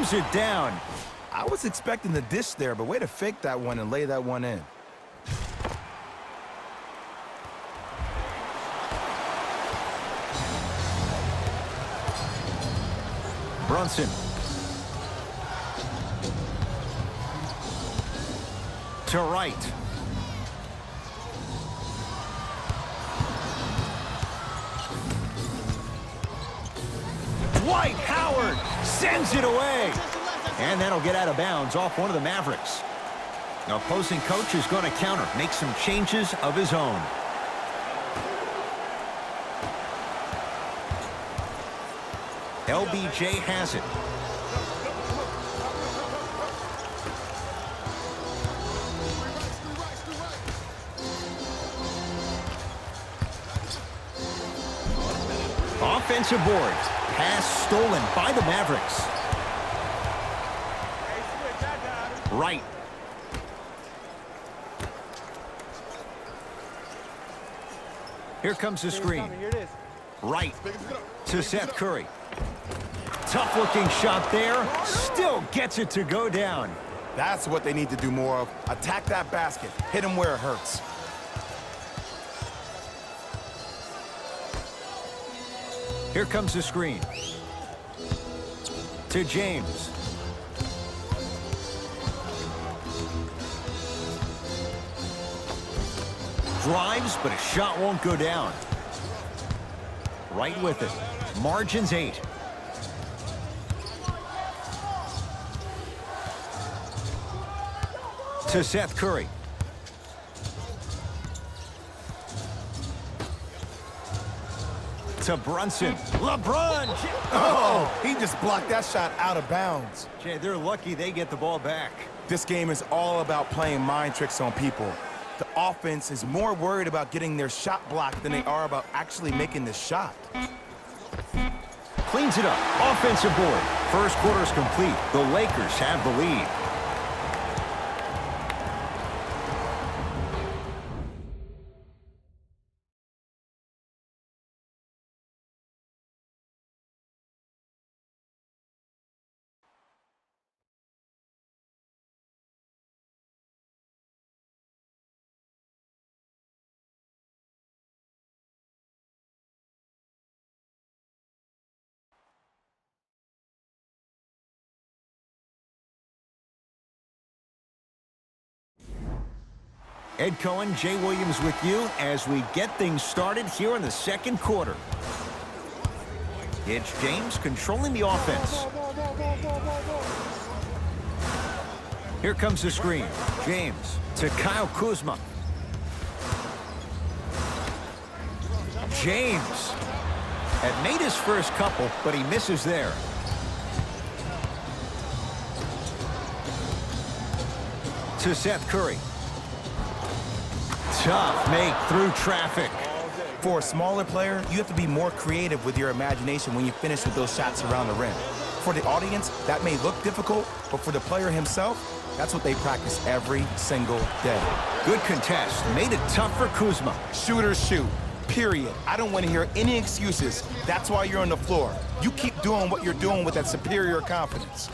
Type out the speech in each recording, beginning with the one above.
slams it down. I was expecting the dish there, but way to fake that one and lay that one in. Brunson. To right. Dwight Howard sends it away. And that'll get out of bounds off one of the Mavericks. The opposing coach is going to counter, make some changes of his own. LBJ has it. Offensive board. Pass stolen by the Mavericks. Right. Here comes the screen. Right to Seth Curry. Tough-looking shot there. Still gets it to go down. That's what they need to do more of. Attack that basket. Hit him where it hurts. Here comes the screen. To James. Drives, but a shot won't go down. Right with it. Margins 8. To Seth Curry. To Brunson. LeBron! Oh, he just blocked that shot out of bounds. Jay, they're lucky they get the ball back. This game is all about playing mind tricks on people. The offense is more worried about getting their shot blocked than they are about actually making the shot. Cleans it up. Offensive board. First quarter is complete. The Lakers have the lead. Ed Cohen, Jay Williams with you as we get things started here in the second quarter. It's James controlling the offense. Here comes the screen. James to Kyle Kuzma. James had made his first couple, but he misses there. To Seth Curry. Tough make through traffic. For a smaller player, you have to be more creative with your imagination when you finish with those shots around the rim. For the audience, that may look difficult, but for the player himself, that's what they practice every single day. Good contest. Made it tough for Kuzma. Shooters shoot. Period. I don't want to hear any excuses. That's why you're on the floor. You keep doing what you're doing with that superior confidence.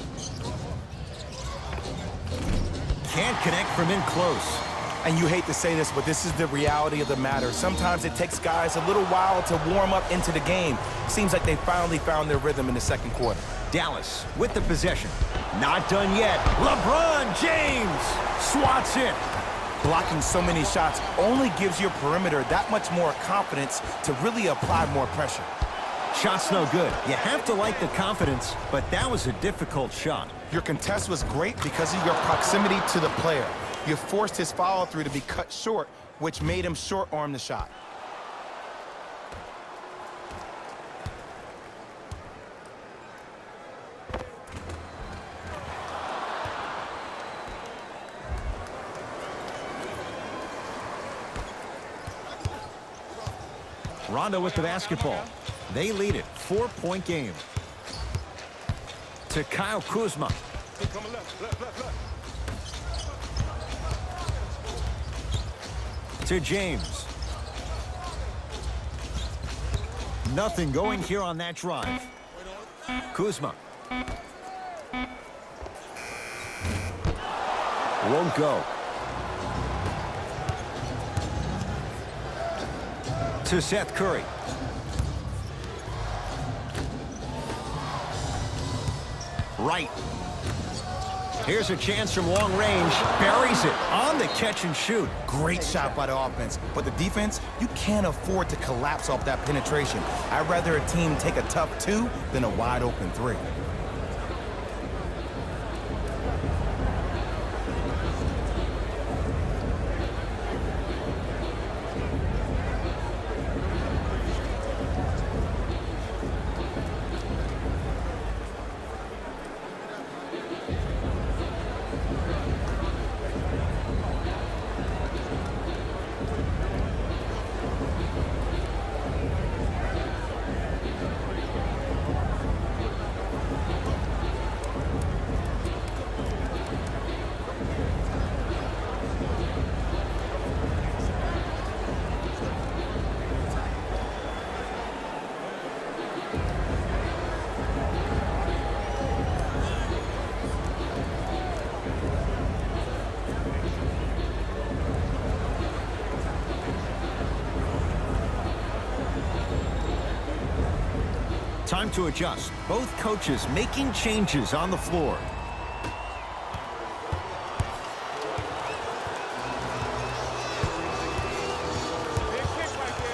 Can't connect from in close. And you hate to say this, but this is the reality of the matter. Sometimes it takes guys a little while to warm up into the game. Seems like they finally found their rhythm in the second quarter. Dallas with the possession. Not done yet. LeBron James swats it. Blocking so many shots only gives your perimeter that much more confidence to really apply more pressure. Shot's no good. You have to like the confidence, but that was a difficult shot. Your contest was great because of your proximity to the player. You forced his follow-through to be cut short, which made him short-arm the shot. Rondo with the basketball. They lead it. 4-point game. To Kyle Kuzma. To James. Nothing going here on that drive. Kuzma. Won't go. To Seth Curry. Right. Here's a chance from long range. Buries it on the catch and shoot. Great shot by the offense, but the defense, you can't afford to collapse off that penetration. I'd rather a team take a tough 2 than a wide open 3. Time to adjust. Both coaches making changes on the floor.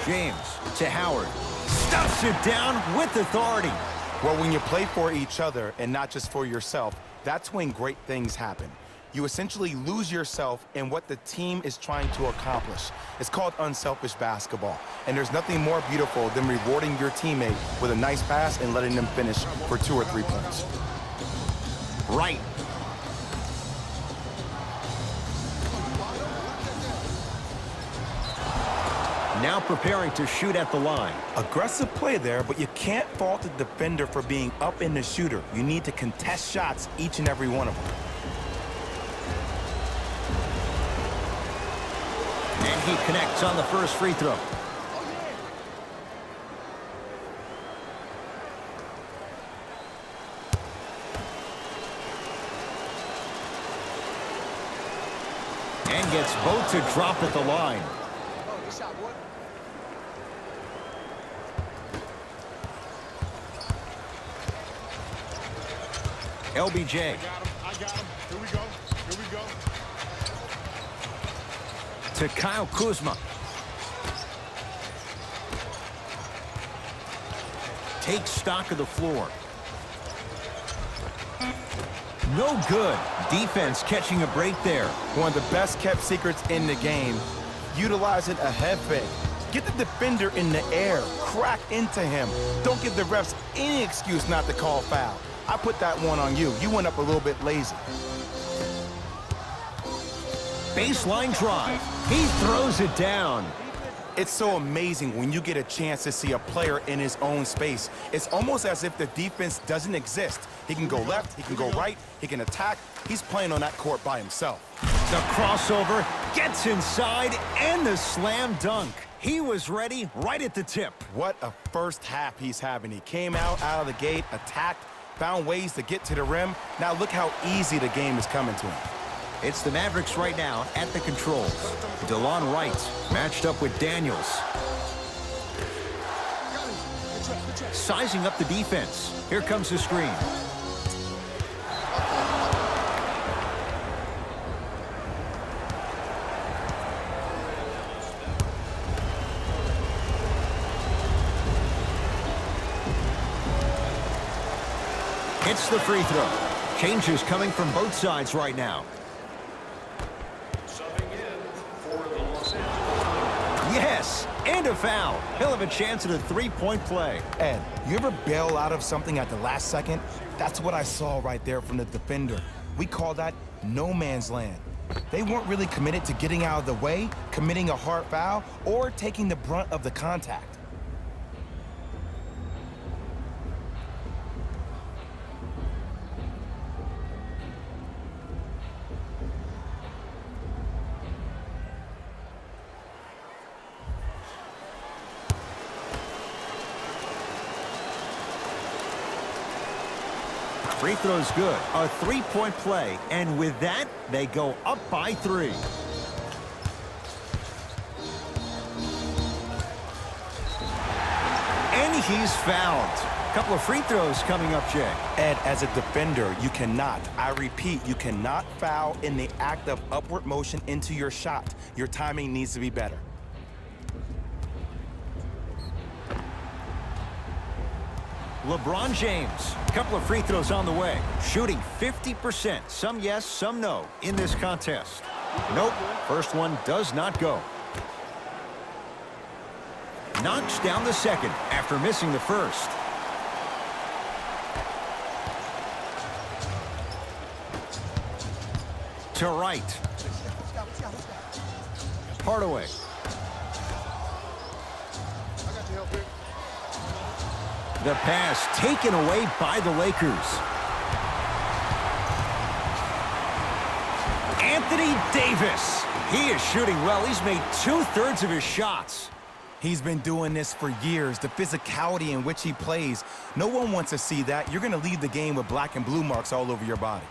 James to Howard. Stuffs it down with authority. Well, when you play for each other and not just for yourself, that's when great things happen. You essentially lose yourself in what the team is trying to accomplish. It's called unselfish basketball. And there's nothing more beautiful than rewarding your teammate with a nice pass and letting them finish for 2 or 3 points. Right. Now preparing to shoot at the line. Aggressive play there, but you can't fault the defender for being up in the shooter. You need to contest shots, each and every one of them. And he connects on the first free throw. And gets both to drop at the line. LBJ. I got him. Here we go. To Kyle Kuzma. Takes stock of the floor. No good. Defense catching a break there. One of the best kept secrets in the game. Utilizing a head fake. Get the defender in the air. Crack into him. Don't give the refs any excuse not to call foul. I put that one on you. You went up a little bit lazy. Baseline drive. He throws it down. It's so amazing when you get a chance to see a player in his own space. It's almost as if the defense doesn't exist. He can go left, he can go right, he can attack. He's playing on that court by himself. The crossover gets inside and the slam dunk. He was ready right at the tip. What a first half he's having. He came out of the gate, attacked, found ways to get to the rim. Now look how easy the game is coming to him. It's the Mavericks right now at the controls. DeLon Wright matched up with Daniels. Sizing up the defense. Here comes the screen. Hits the free throw. Changes coming from both sides right now. Yes, and a foul. He'll have a chance at a three-point play. Ed, you ever bail out of something at the last second? That's what I saw right there from the defender. We call that no man's land. They weren't really committed to getting out of the way, committing a hard foul, or taking the brunt of the contact. Free throw's good. A three-point play. And with that, they go up by 3. And he's fouled. A couple of free throws coming up, Jay. Ed, as a defender, you cannot, I repeat, you cannot foul in the act of upward motion into your shot. Your timing needs to be better. LeBron James, a couple of free throws on the way. Shooting 50%, some yes, some no, in this contest. Nope, first one does not go. Knocks down the second after missing the first. To right. Hardaway. The pass taken away by the Lakers. Anthony Davis. He is shooting well. He's made 2/3 of his shots. He's been doing this for years. The physicality in which he plays, no one wants to see that. You're going to leave the game with black and blue marks all over your body.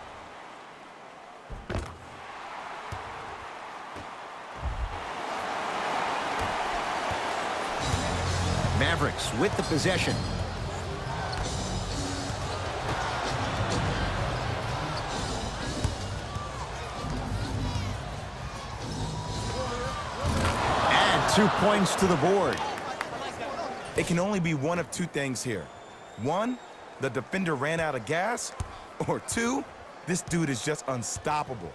Mavericks with the possession. Add 2 points to the board. It can only be one of 2 things here. 1, the defender ran out of gas, or 2, this dude is just unstoppable.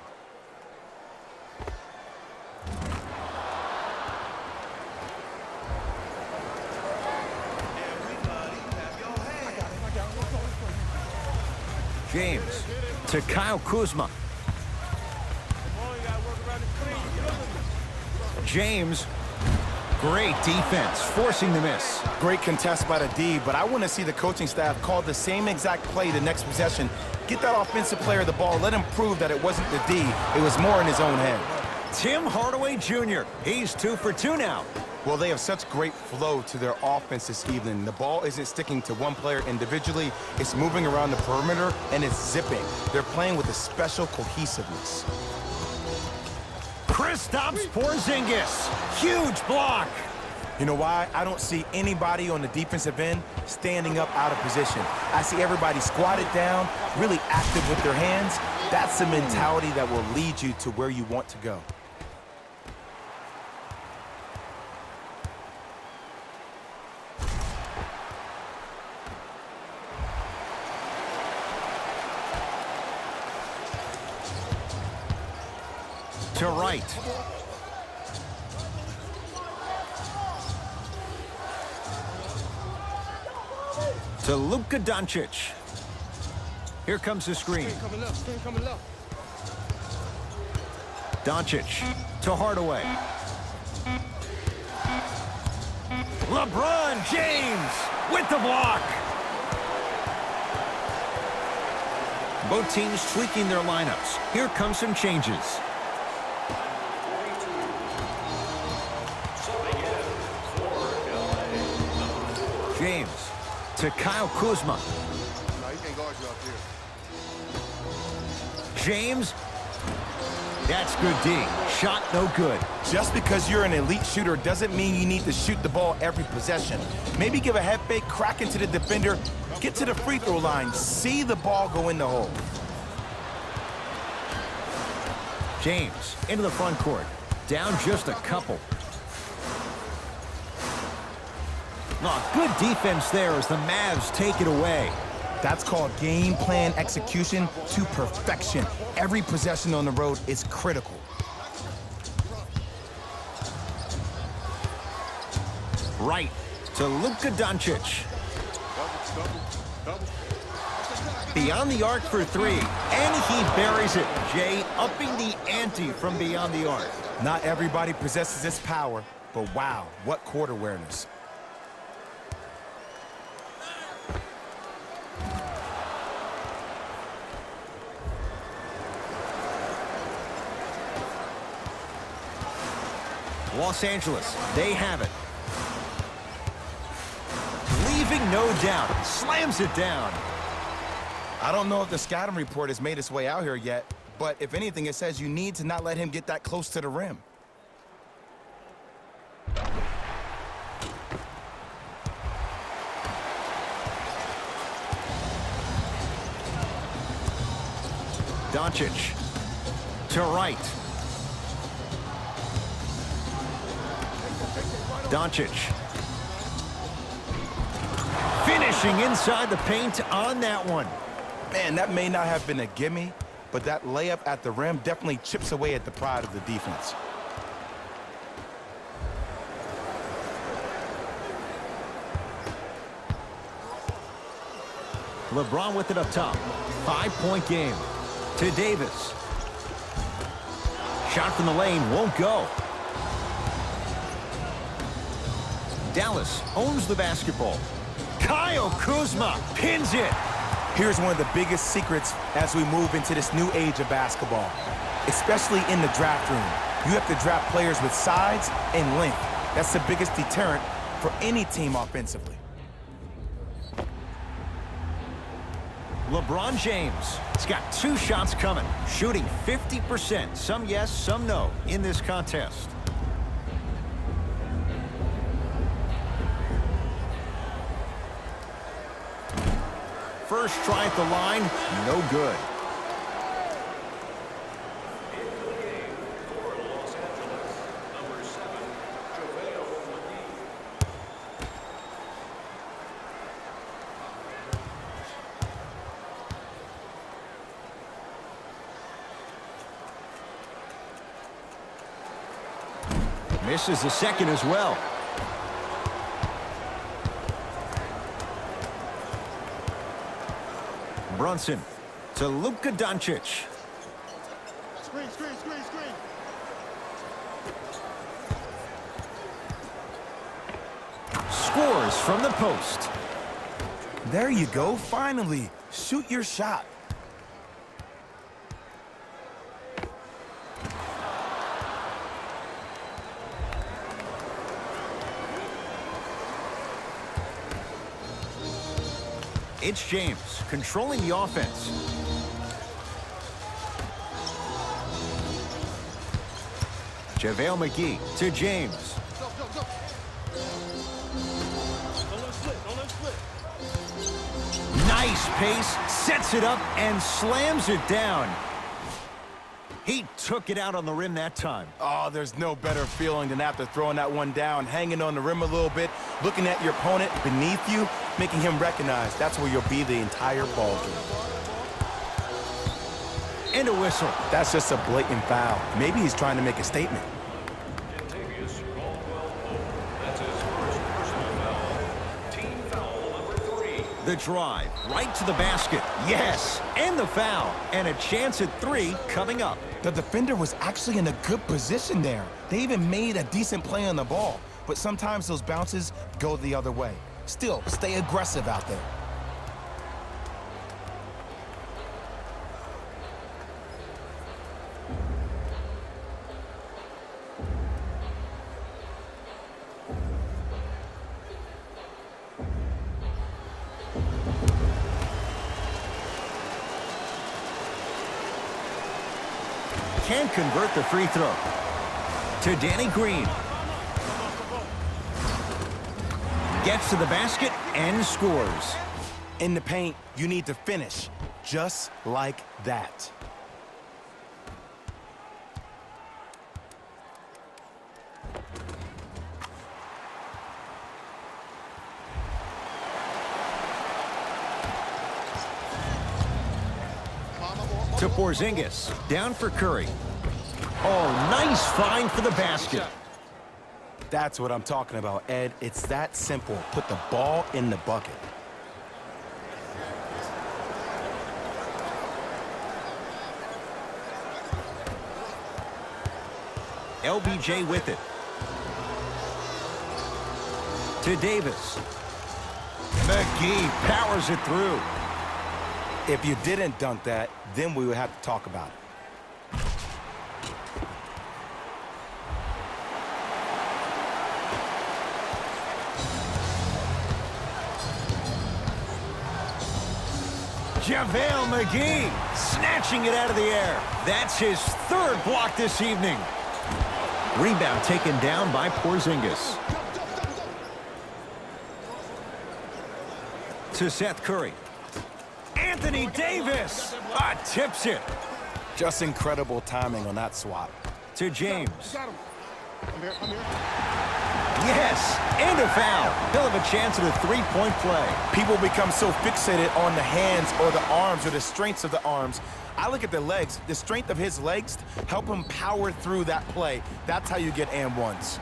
James to Kyle Kuzma. James, great defense, forcing the miss. Great contest by the D, but I want to see the coaching staff call the same exact play the next possession. Get that offensive player the ball, let him prove that it wasn't the D, it was more in his own head. Tim Hardaway Jr., he's 2 for 2 now. Well, they have such great flow to their offense this evening. The ball isn't sticking to one player individually. It's moving around the perimeter, and it's zipping. They're playing with a special cohesiveness. Kristaps Porzingis, huge block. You know why? I don't see anybody on the defensive end standing up out of position. I see everybody squatted down, really active with their hands. That's the mentality that will lead you to where you want to go. To right. To Luka Doncic. Here comes the screen. Doncic to Hardaway. LeBron James with the block. Both teams tweaking their lineups. Here come some changes. James to Kyle Kuzma. James. That's good D. Shot no good. Just because you're an elite shooter doesn't mean you need to shoot the ball every possession. Maybe give a head fake, crack into the defender, get to the free throw line, see the ball go in the hole. James into the front court. Down just a couple. Oh, good defense there as the Mavs take it away. That's called game plan execution to perfection. Every possession on the road is critical. Right to Luka Doncic. Beyond the arc for 3, and he buries it. Jay upping the ante from beyond the arc. Not everybody possesses this power, but wow, what court awareness. Los Angeles, they have it. Leaving no doubt, slams it down. I don't know if the scouting report has made its way out here yet, but if anything, it says you need to not let him get that close to the rim. Doncic to right. Doncic finishing inside the paint on that one. Man, that may not have been a gimme, but that layup at the rim definitely chips away at the pride of the defense. LeBron with it up top. 5-point game. To Davis. Shot from the lane won't go. Dallas owns the basketball. Kyle Kuzma pins it. Here's one of the biggest secrets as we move into this new age of basketball, especially in the draft room. You have to draft players with size and length. That's the biggest deterrent for any team offensively. LeBron James has got 2 shots coming, shooting 50%. Some yes, some no in this contest. First try at the line, no good. Misses the second as well. Brunson to Luka Doncic. Screen, screen, screen, screen. Scores from the post. There you go, finally. Shoot your shot. It's James controlling the offense. JaVale McGee to James. Go, go, go. Don't let it split. Don't let it split. Nice pace, sets it up and slams it down. He took it out on the rim that time. Oh, there's no better feeling than after throwing that one down, hanging on the rim a little bit, looking at your opponent beneath you, making him recognize that's where you'll be the entire ball game. And a whistle. That's just a blatant foul. Maybe he's trying to make a statement. The drive, right to the basket. Yes, and the foul. And a chance at 3 coming up. The defender was actually in a good position there. They even made a decent play on the ball, but sometimes those bounces go the other way. Still, stay aggressive out there. Can convert the free throw. To Danny Green. Gets to the basket and scores. In the paint, you need to finish just like that. To Porzingis, down for Curry. Oh, nice find for the basket. That's what I'm talking about, Ed. It's that simple. Put the ball in the bucket. LBJ with it. To Davis. McGee powers it through. If you didn't dunk that, then we would have to talk about it. JaVale McGee snatching it out of the air. That's his third block this evening. Rebound taken down by Porzingis. To Seth Curry. Anthony Davis tips it. Just incredible timing on that swap. To James. I'm here. Yes, and a foul. He'll have a chance at a three-point play. People become so fixated on the hands or the arms or the strengths of the arms. I look at the legs. The strength of his legs help him power through that play. That's how you get and ones.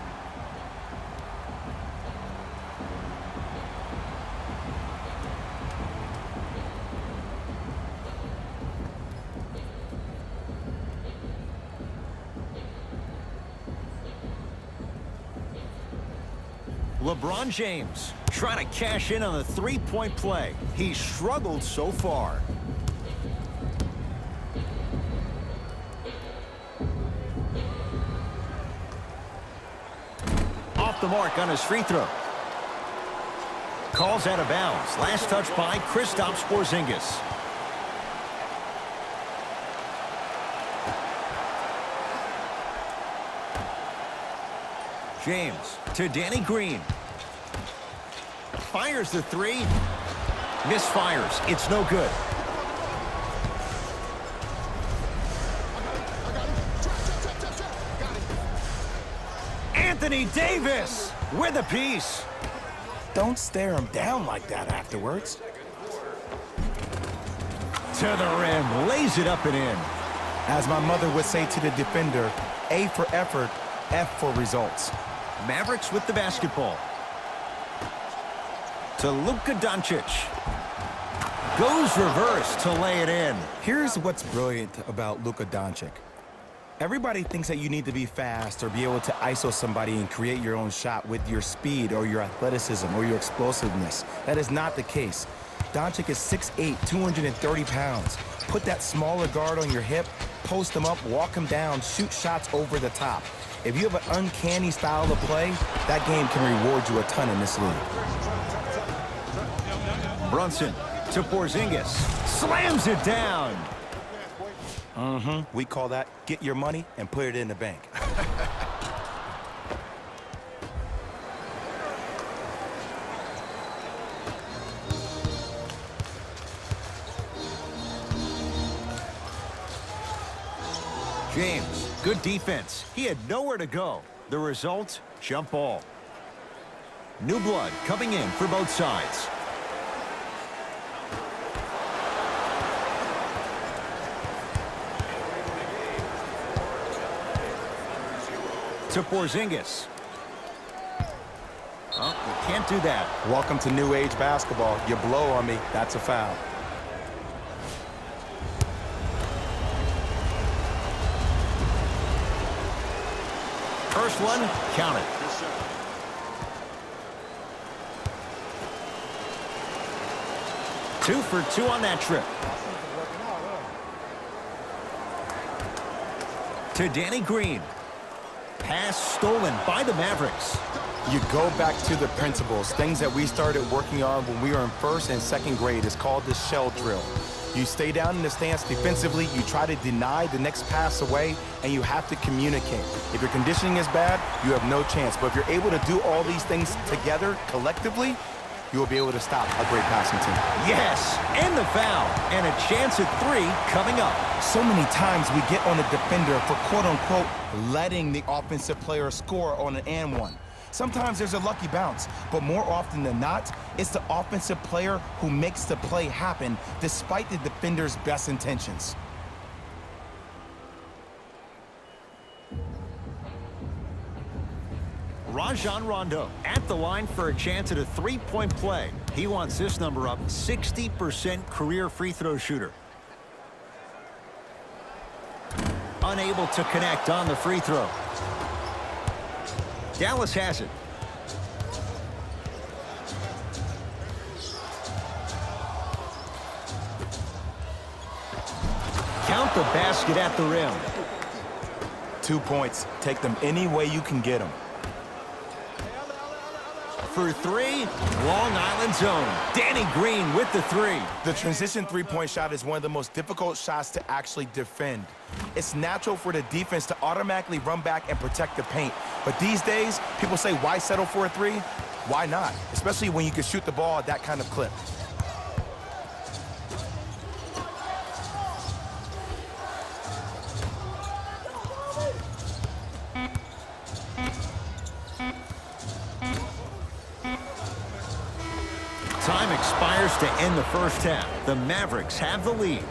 LeBron James trying to cash in on the three-point play. He's struggled so far. Off the mark on his free throw. Calls out of bounds. Last touch by Kristaps Porzingis. James to Danny Green. Fires the three. Misfires. It's no good. Anthony Davis with a piece. Don't stare him down like that afterwards. To the rim. Lays it up and in. As my mother would say to the defender, A for effort, F for results. Mavericks with the basketball. To Luka Doncic. Goes reverse to lay it in. Here's what's brilliant about Luka Doncic. Everybody thinks that you need to be fast or be able to ISO somebody and create your own shot with your speed or your athleticism or your explosiveness. That is not the case. Doncic is 6'8", 230 pounds. Put that smaller guard on your hip, post him up, walk him down, shoot shots over the top. If you have an uncanny style of play, that game can reward you a ton in this league. Brunson to Porzingis. Slams it down. We call that get your money and put it in the bank. James, good defense. He had nowhere to go. The result, jump ball. New blood coming in for both sides. To Porzingis. Oh, you can't do that. Welcome to new age basketball. You blow on me, that's a foul. First one, count it. Two for two on that trip. To Danny Green. Pass stolen by the Mavericks. You go back to the principles, things that we started working on when we were in first and second grade. It's called the shell drill. You stay down in the stance defensively, you try to deny the next pass away, and you have to communicate. If your conditioning is bad, you have no chance. But if you're able to do all these things together, collectively, you will be able to stop a great passing team. Yes, and the foul, and a chance at three coming up. So many times we get on the defender for quote-unquote letting the offensive player score on an and one. Sometimes there's a lucky bounce, but more often than not, it's the offensive player who makes the play happen despite the defender's best intentions. Rajon Rondo at the line for a chance at a three-point play. He wants this number up, 60% career free throw shooter. Unable to connect on the free throw. Dallas has it. Count the basket at the rim. for three. Long Island zone. Danny Green with the three. The transition three-point shot is one of the most difficult shots to actually defend. It's natural for the defense to automatically run back and protect the paint. But these days, people say, why settle for a three? Why not? Especially when you can shoot the ball at that kind of clip. Time expires to end the first half. The Mavericks have the lead.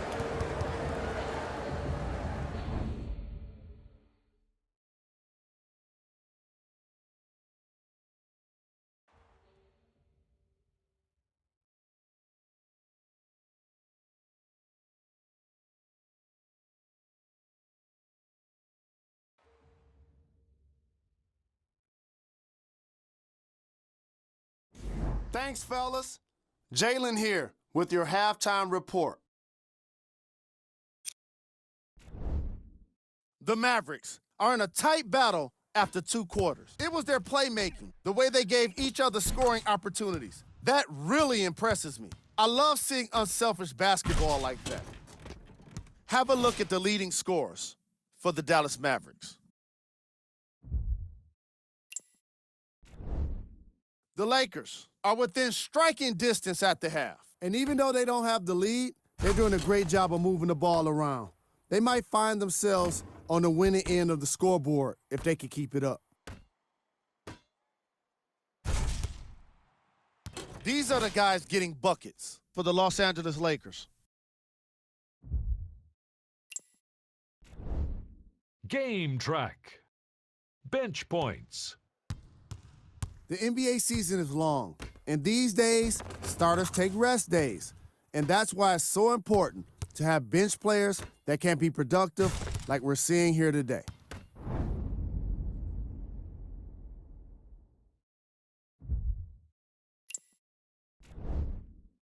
Thanks, fellas. Jalen here with your halftime report. The Mavericks are in a tight battle after 2 quarters. It was their playmaking, the way they gave each other scoring opportunities. That really impresses me. I love seeing unselfish basketball like that. Have a look at the leading scorers for the Dallas Mavericks. The Lakers are within striking distance at the half. And even though they don't have the lead, they're doing a great job of moving the ball around. They might find themselves on the winning end of the scoreboard if they can keep it up. These are the guys getting buckets for the Los Angeles Lakers. Game track. Bench points. The NBA season is long, and these days, starters take rest days. And that's why it's so important to have bench players that can be productive like we're seeing here today.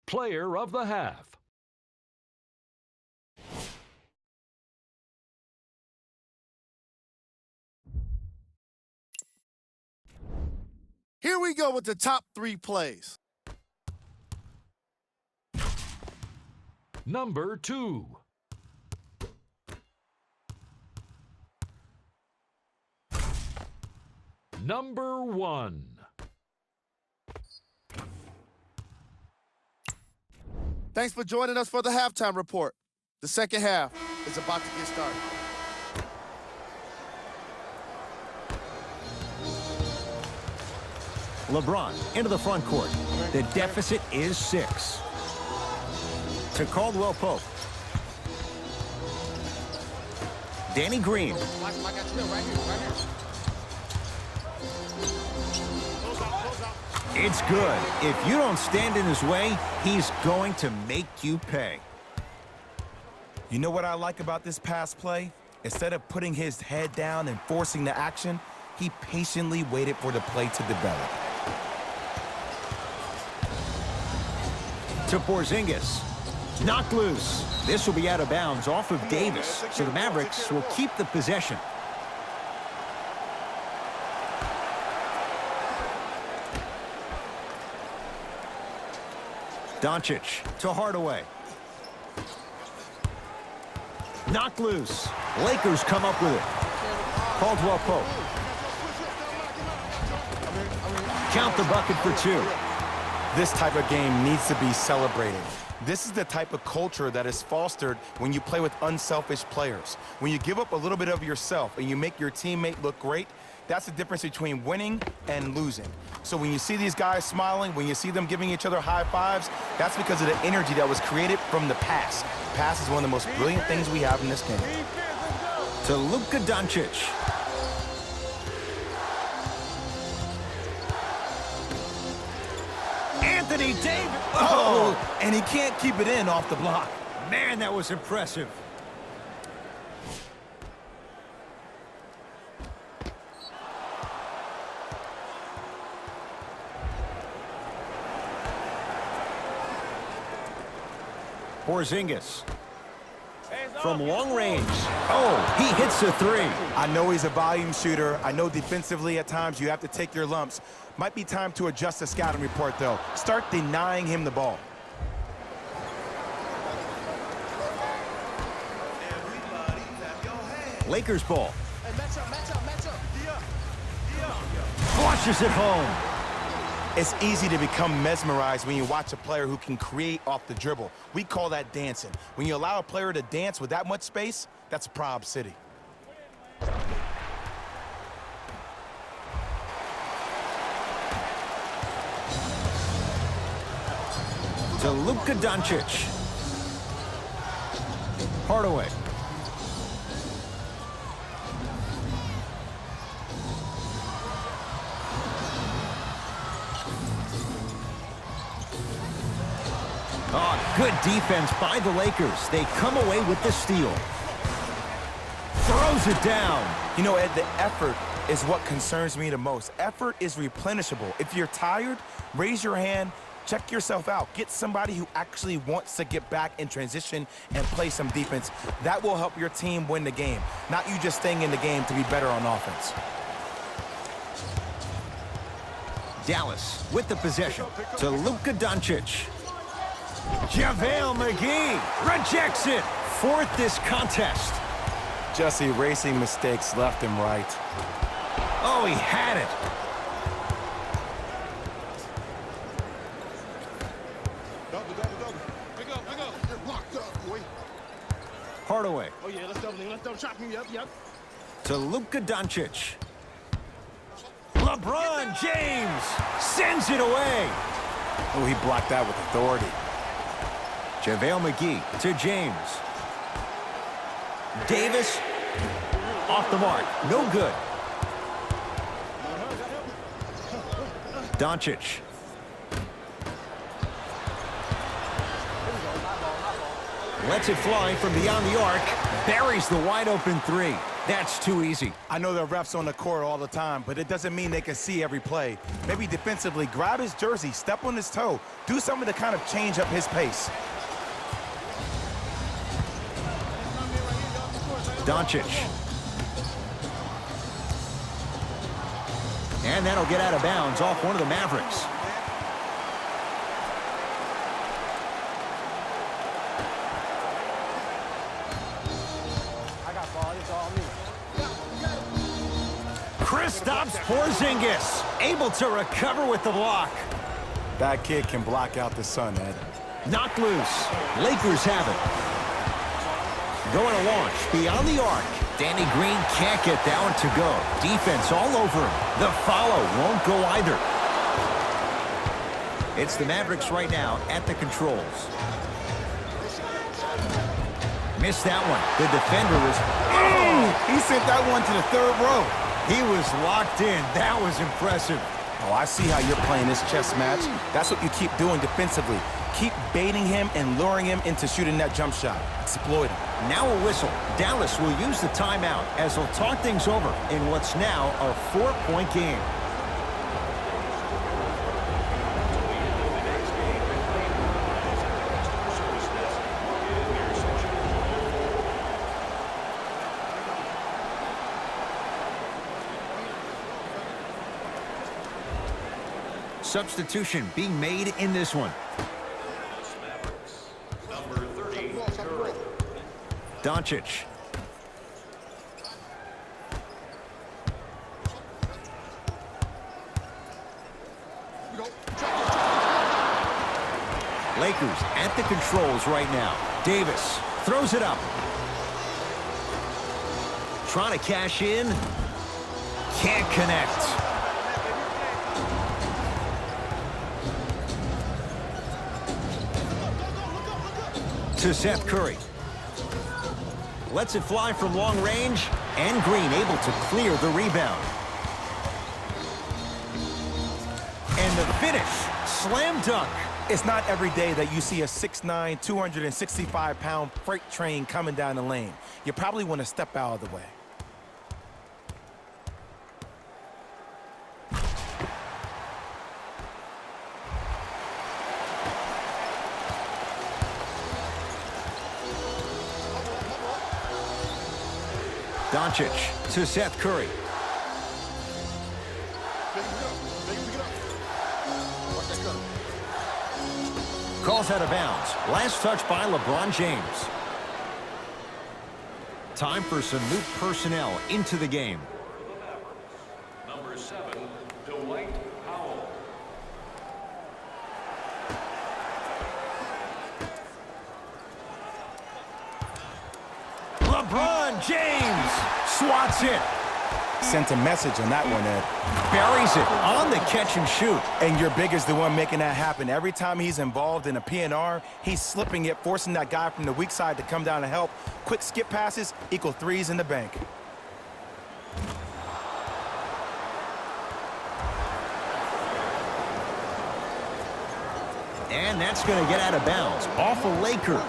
Player of the half. Here we go with the top 3 plays. Number 2. Number 1. Thanks for joining us for the halftime report. The second half is about to get started. LeBron into the front court. The deficit is 6. To Caldwell Pope. Danny Green. It's good. If you don't stand in his way, he's going to make you pay. You know what I like about this pass play? Instead of putting his head down and forcing the action, he patiently waited for the play to develop. To Porzingis. Knocked loose. This will be out of bounds off of Davis. So the Mavericks will keep the possession. Doncic to Hardaway. Knocked loose. Lakers come up with it. Caldwell Pope. Count the bucket for 2. This type of game needs to be celebrated. This is the type of culture that is fostered when you play with unselfish players. When you give up a little bit of yourself and you make your teammate look great, that's the difference between winning and losing. So when you see these guys smiling, when you see them giving each other high fives, that's because of the energy that was created from the pass. Pass is one of the most brilliant things we have in this game. To Luka Doncic. Anthony Davis. Oh, and he can't keep it in off the block. Man, that was impressive. Porzingis. from long range. Oh, he hits a three. I know he's a volume shooter. I know defensively at times you have to take your lumps. Might be time to adjust the scouting report, though. Start denying him the ball. Lakers ball. Flushes it home. It's easy to become mesmerized when you watch a player who can create off the dribble. We call that dancing. When you allow a player to dance with that much space, that's Prob City. To Luka Doncic. Hardaway. Oh, good defense by the Lakers. They come away with the steal. Throws it down. You know, Ed, the effort is what concerns me the most. Effort is replenishable. If you're tired, raise your hand, check yourself out. Get somebody who actually wants to get back in transition and play some defense. That will help your team win the game, not you just staying in the game to be better on offense. Dallas with the possession to Luka Doncic. JaVale McGee rejects it. Fourth this contest. Just erasing mistakes left and right. Oh, he had it. Double. Pick up. You're locked up, boy. Hardaway Oh, yeah, let's double chop him. Yep. to Luka Doncic. LeBron James sends it away. Oh, he blocked that with authority. JaVale McGee to James. Davis off the mark. No good. Doncic. Lets it fly from beyond the arc. Buries the wide open three. That's too easy. I know the refs on the court all the time, but it doesn't mean they can see every play. Maybe defensively, grab his jersey, step on his toe, do something to kind of change up his pace. Doncic. And that'll get out of bounds off one of the Mavericks. Kristaps Porzingis able to recover with the block. That kid can block out the sun, Ed. Knocked loose. Lakers have it. Going to launch beyond the arc. Danny Green can't get that one to go. Defense all over him. The follow won't go either. It's the Mavericks right now at the controls. Missed that one. The defender was... Oh, he sent that one to the third row. He was locked in. That was impressive. Oh, I see how you're playing this chess match. That's what you keep doing defensively. Keep baiting him and luring him into shooting that jump shot. Exploit him. Now a whistle. Dallas will use the timeout as they'll talk things over in what's now a 4-point game. Substitution being made in this one. Number 30, Curry. Doncic. Lakers at the controls right now. Davis throws it up. Trying to cash in. Can't connect. To Seth Curry. Lets it fly from long range, and Green able to clear the rebound. And the finish, slam dunk. It's not every day that you see a 6'9", 265-pound freight train coming down the lane. You probably want to step out of the way. Doncic to Seth Curry. Calls out of bounds. Last touch by LeBron James. Time for some new personnel into the game. Number 7, Dwight Powell. LeBron James swats it. Sent a message on that one, Ed. Buries it on the catch and shoot. And your big is the one making that happen. Every time he's involved in a PNR, he's slipping it, forcing that guy from the weak side to come down and help. Quick skip passes equal threes in the bank. And that's going to get out of bounds. Off a Laker.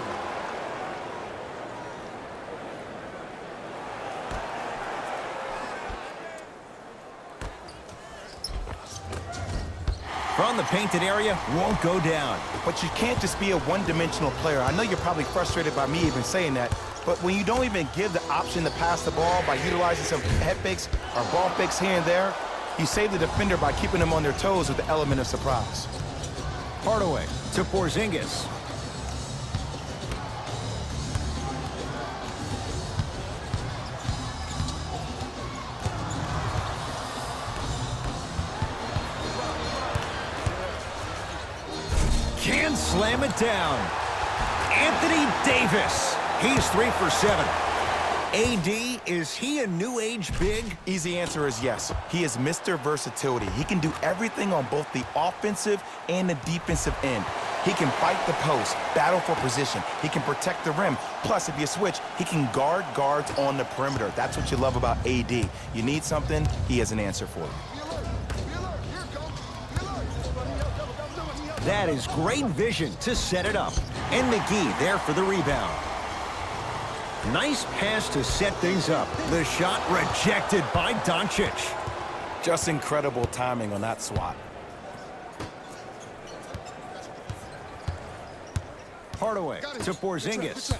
From the painted area, won't go down. But you can't just be a one-dimensional player. I know you're probably frustrated by me even saying that, but when you don't even give the option to pass the ball by utilizing some head fakes or ball fakes here and there, you save the defender by keeping them on their toes with the element of surprise. Hardaway to Porzingis. Can slam it down. Anthony Davis. He's 3 for 7. AD, is he a new age big? Easy answer is yes. He is Mr. Versatility. He can do everything on both the offensive and the defensive end. He can fight the post, battle for position. He can protect the rim. Plus, if you switch, he can guard guards on the perimeter. That's what you love about AD. You need something, he has an answer for you. That is great vision to set it up. And McGee there for the rebound. Nice pass to set things up. The shot rejected by Doncic. Just incredible timing on that swat. Hardaway to Porzingis.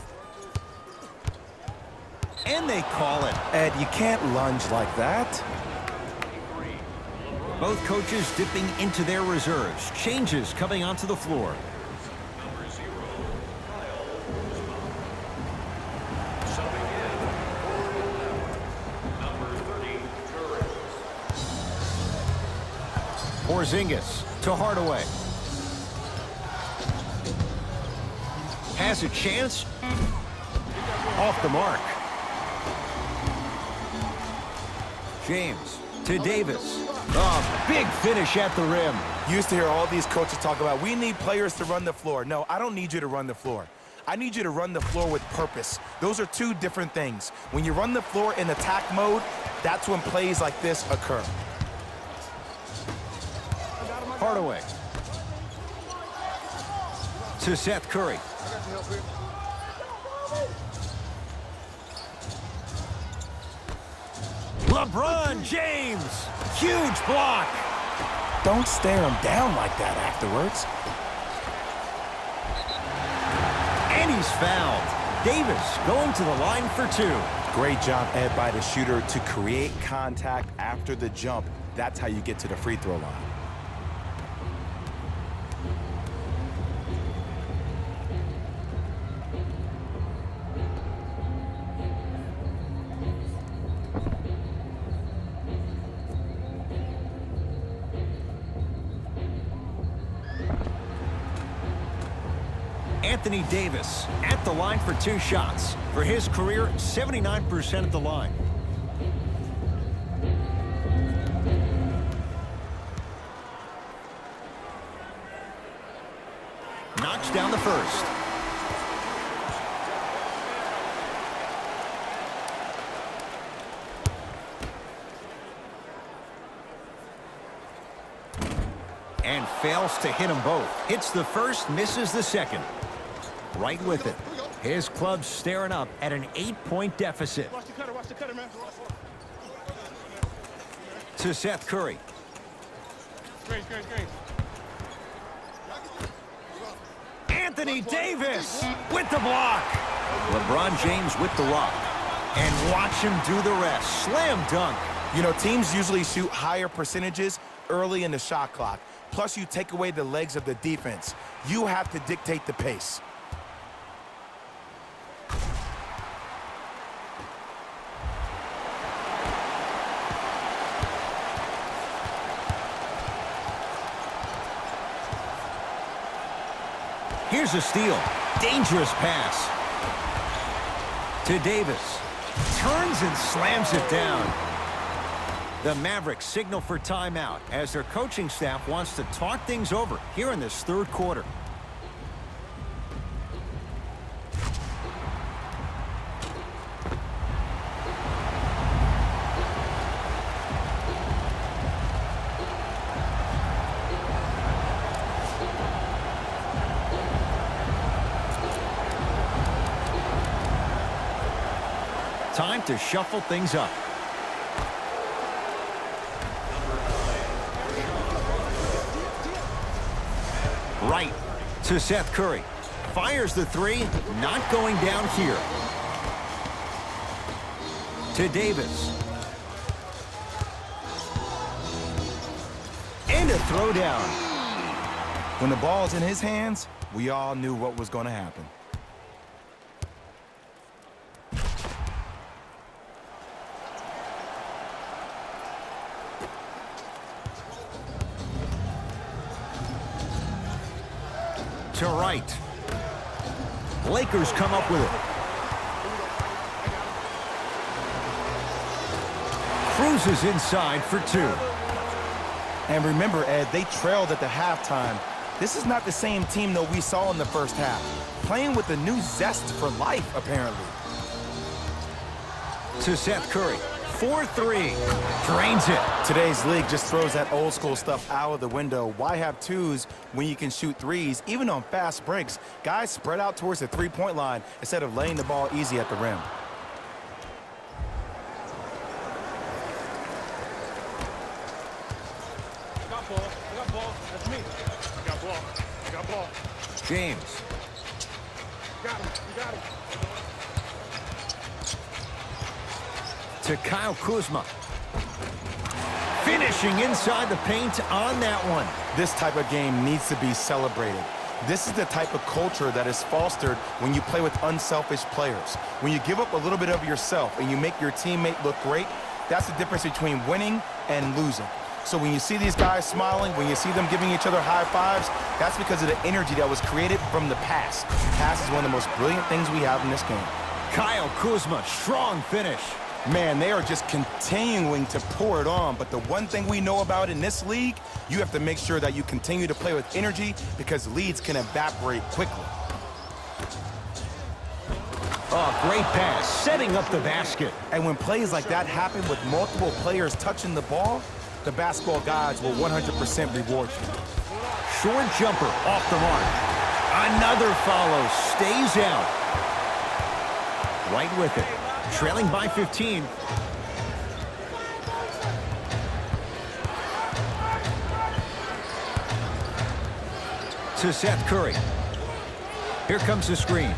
And they call it. Ed, you can't lunge like that. Both coaches dipping into their reserves. Changes coming onto the floor. Number 0, Kyle subbing in. Number 30, Curry. Porzingis to Hardaway. Has a chance. Off the mark. James to Davis. Oh, big finish at the rim. Used to hear all these coaches talk about, we need players to run the floor. No, I don't need you to run the floor. I need you to run the floor with purpose. Those are two different things. When you run the floor in attack mode, that's when plays like this occur. Hardaway to Seth Curry. LeBron James. Huge block. Don't stare him down like that afterwards. And he's fouled. Davis going to the line for 2. Great job, Ed, by the shooter to create contact after the jump. That's how you get to the free throw line. Anthony Davis at the line for 2 shots. For his career, 79% at the line. Knocks down the first. And fails to hit them both. Hits the first, misses the second. Right with it. His club's staring up at an 8-point deficit. Watch the cutter, man. To Seth Curry. Great. Anthony Davis with the block. LeBron James with the rock. And watch him do the rest. Slam dunk. You know, teams usually shoot higher percentages early in the shot clock. Plus, you take away the legs of the defense. You have to dictate the pace. Here's a steal. Dangerous pass. To Davis. Turns and slams it down. The Mavericks signal for timeout as their coaching staff wants to talk things over here in this third quarter. Time to shuffle things up. Right to Seth Curry. Fires the three, not going down here. To Davis. And a throwdown. When the ball's in his hands, we all knew what was going to happen. To right. Lakers come up with it. Cruises inside for two. And remember, Ed, they trailed at the halftime. This is not the same team that we saw in the first half. Playing with a new zest for life, apparently. To Seth Curry. 4-3. Drains it. Today's league just throws that old school stuff out of the window. Why have twos when you can shoot threes, even on fast breaks? Guys spread out towards the three-point line instead of laying the ball easy at the rim. I got ball. I got ball. That's me. I got ball. I got ball. James. Got him. You got him. To Kyle Kuzma. Finishing inside the paint on that one. This type of game needs to be celebrated. This is the type of culture that is fostered when you play with unselfish players. When you give up a little bit of yourself and you make your teammate look great, that's the difference between winning and losing. So when you see these guys smiling, when you see them giving each other high fives, that's because of the energy that was created from the pass. Pass is one of the most brilliant things we have in this game. Kyle Kuzma, strong finish. Man, they are just continuing to pour it on. But the one thing we know about in this league, you have to make sure that you continue to play with energy because leads can evaporate quickly. Oh, great pass, setting up the basket. And when plays like that happen with multiple players touching the ball, the basketball gods will 100% reward you. Short jumper off the mark. Another follow, stays out. Right with it. Trailing by 15. To Seth Curry. Here comes the screen.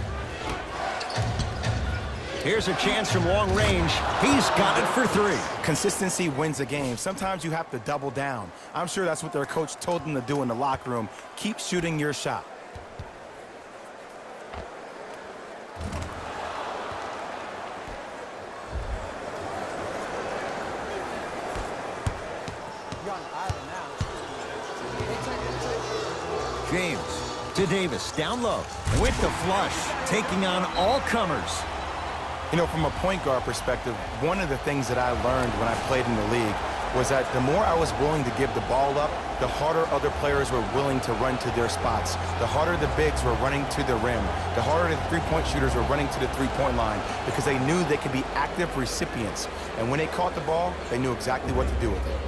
Here's a chance from long range. He's got it for three. Consistency wins a game. Sometimes you have to double down. I'm sure that's what their coach told them to do in the locker room. Keep shooting your shot. James to Davis, down low, with the flush, taking on all comers. You know, from a point guard perspective, one of the things that I learned when I played in the league was that the more I was willing to give the ball up, the harder other players were willing to run to their spots. The harder the bigs were running to the rim. The harder the three-point shooters were running to the three-point line because they knew they could be active recipients. And when they caught the ball, they knew exactly what to do with it.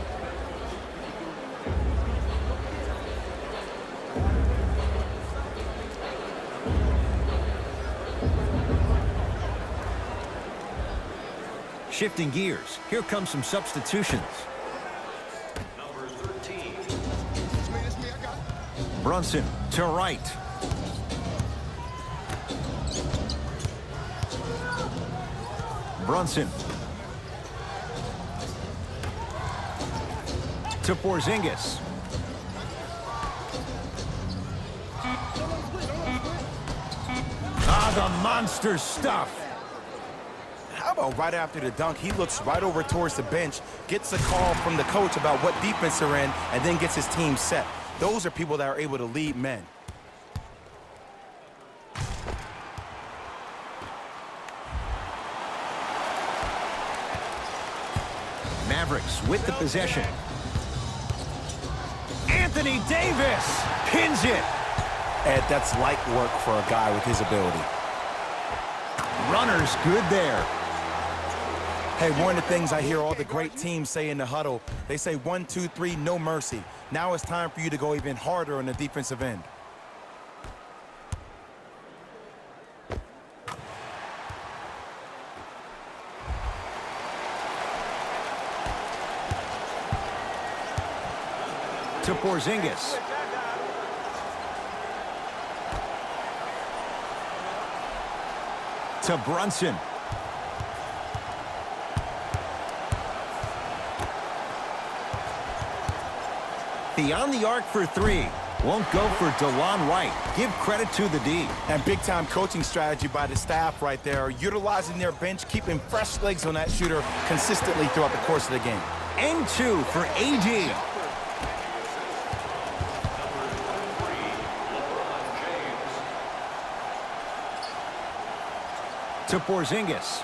Shifting gears, here comes some substitutions. Number 13. It's me, I got it. Brunson to right. Brunson. To Porzingis. Ah, the monster stuff. How about right after the dunk, he looks right over towards the bench, gets a call from the coach about what defense they're in, and then gets his team set. Those are people that are able to lead men. Mavericks with the possession. Anthony Davis pins it. Ed, that's light work for a guy with his ability. Runner's good there. Hey, one of the things I hear all the great teams say in the huddle, they say 1, 2, 3, no mercy. Now it's time for you to go even harder on the defensive end. To Porzingis. To Brunson. Beyond the arc for three. Won't go for DeLon Wright. Give credit to the D. And big-time coaching strategy by the staff right there, utilizing their bench, keeping fresh legs on that shooter consistently throughout the course of the game. And two for AD. To Porzingis.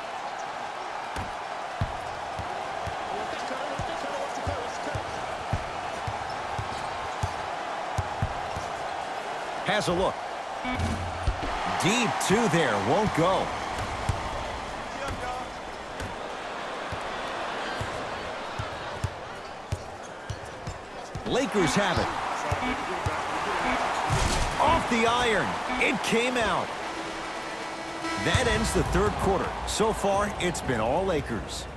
Has a look. Deep two there, won't go. Lakers have it. Off the iron. It came out. That ends the third quarter. So far, it's been all Lakers.